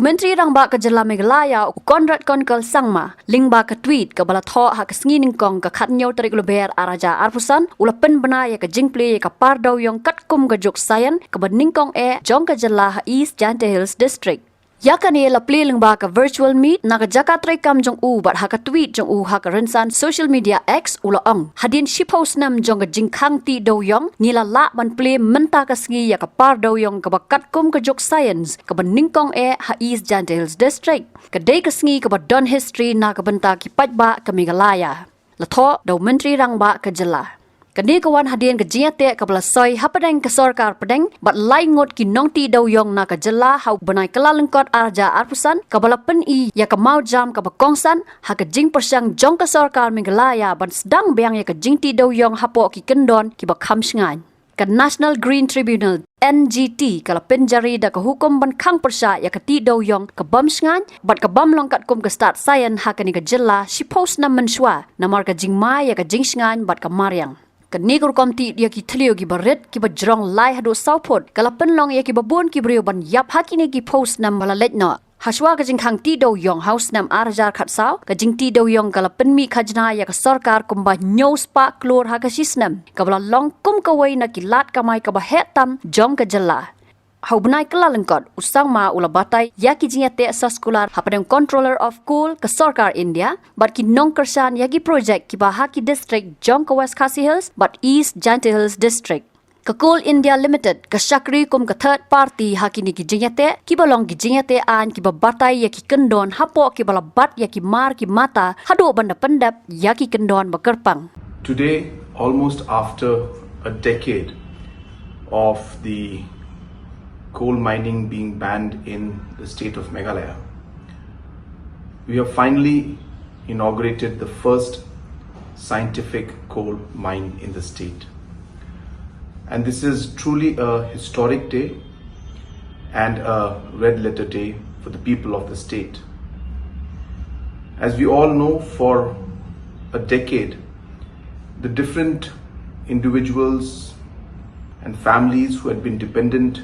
Myntri Rangbah ke Jylla Meghalaya konrat konkal sangma lingba ke tweet ke bala tho ha ke sngi ningkong ke khatnyau tarik luber araja arpusan ulapen bena ya ke jingple ya ke par Dewījong Katkum ke jok Saïan ke beningkong jong ke Jylla ha East Jaiñtia Hills District. Ya kan ia Plie lingba ke virtual meet na ke jakat rekam jong bat ha ke tweet jong ha ke rensan social media X Dewījong. Hadin shi post nam jong ke jingkhang ti Dewījong nila la ban Plie menta ke sngi ya ke par Dewījong ke Katkum ke jok Science ke beningkong ha East Jaiñtia Hills District. Ke day ke sngi ke don history na ke benta ki pajba ke Meghalaya. Latho daw Myntri Rangbah ke Jylla. Kani kawan hadian ke Jaiñtia ke belasoi hapadeng ke sorkar pedeng bat lai ngot ki nongti Dewījong na ke Jylla hau benai kelalengkot arja arpusan ke bala pen ya ke mau jam ke bekongsan ha ke jing persang jong ke sorkar Meghalaya ban Sdang beang ya ke jingti Dewījong hapo ki kendon ki bakam sngai. Ke National Green Tribunal NGT kala penjari da ke hukum ban khang persya ya ke ti Dewījong ke bam sngai bat ke bam long Katkum ke start Saïan ha ke ni ke Jylla shi post nam menswa namar ke jing mai ya ke jing sngai bat ke mariang. Kenigur komti dia ki thlio ki baret ki bajrong lai hado saupot kala penlong ya ki babon ki brio ban yap hakini ki post nam bala letno haswa ka jingkhang ti Dewījong house nam arjar khatsau ka jingti Dewījong kala penmi khajna ya ka sarkar kumba news pa klor ha ka sisnam ka bala long kum ka wai na ki lat kamai ka ba hetam jong ka Jylla. Hau benai kelalengkot usang ma ula batai ya ki Jaiñtia saskular hapadeng controller of coal ke sarkar India bat ki nong kersan ya ki project ki bah ki district jong ke West Khasi Hills bat East Jaiñtia Hills district. Ke Coal India Limited ke syakri kum ke third party hakini ki Jaiñtia ki balong ki Jaiñtia an ki babatai ya ki kendon hapo ki balabat ya ki mar ki mata hadu banda pendap ya ki kendon bakerpang. Today, almost after a decade of the coal mining being banned in the state of Meghalaya, we have finally inaugurated the first scientific coal mine in the state. And this is truly a historic day and a red letter day for the people of the state. As we all know, for a decade, the different individuals and families who had been dependent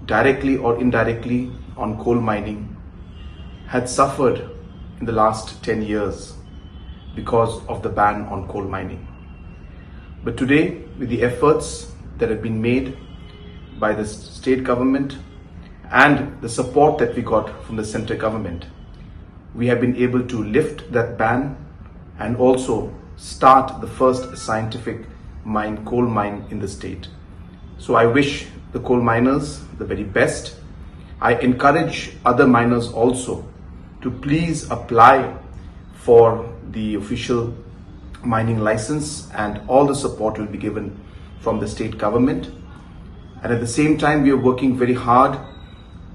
directly or indirectly on coal mining had suffered in the last 10 years because of the ban on coal mining. But today, with the efforts that have been made by the state government and the support that we got from the central government, we have been able to lift that ban and also start the first scientific coal mine in the state. So I wish the coal miners the very best. I encourage other miners also to please apply for the official mining license, and all the support will be given from the state government. And at the same time, we are working very hard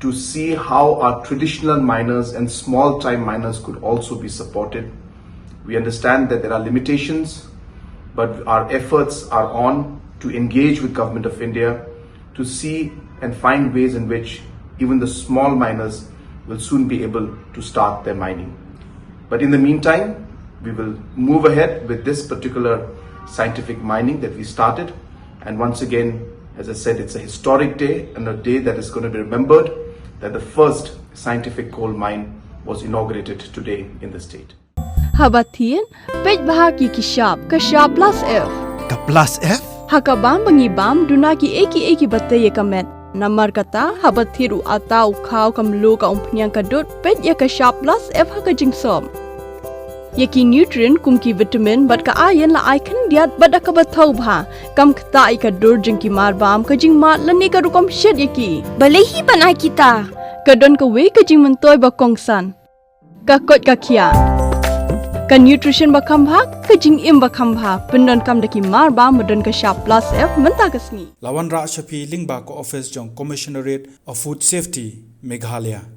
to see how our traditional miners and small time miners could also be supported. We understand that there are limitations, but our efforts are on to engage with Government of India to see and find ways in which even the small miners will soon be able to start their mining. But in the meantime, we will move ahead with this particular scientific mining that we started. And once again, as I said, it's a historic day and a day that is going to be remembered, that the first scientific coal mine was inaugurated today in the state. Habatin, pej bahagi kishab, kashab plus F. Ka plus F? Hakabam bangibam dunaki eki batay kamet. Namar kata habathiru atau kau kamlu ka umpnyang kadut pet ya ka sharp plus F haka jingsom. Yaki nutrient kum ki vitamin bat ka iron la icon diat bat ka bathau bha kam kta ka dur jing ki mar bam ka jing mat lani ka rukom shed yaki. Balehi banai kita. Ka don ka we ka jing mentoy ba kongsan. Ka kot ka kia. Ka nutrition ba khambha ka jing im ba khambha pendon kam daki mar ba modon ka sharp plus F menta ka sngi. Lawan Ra Shafi Lingba ko office jong Commissionerate of Food Safety Meghalaya.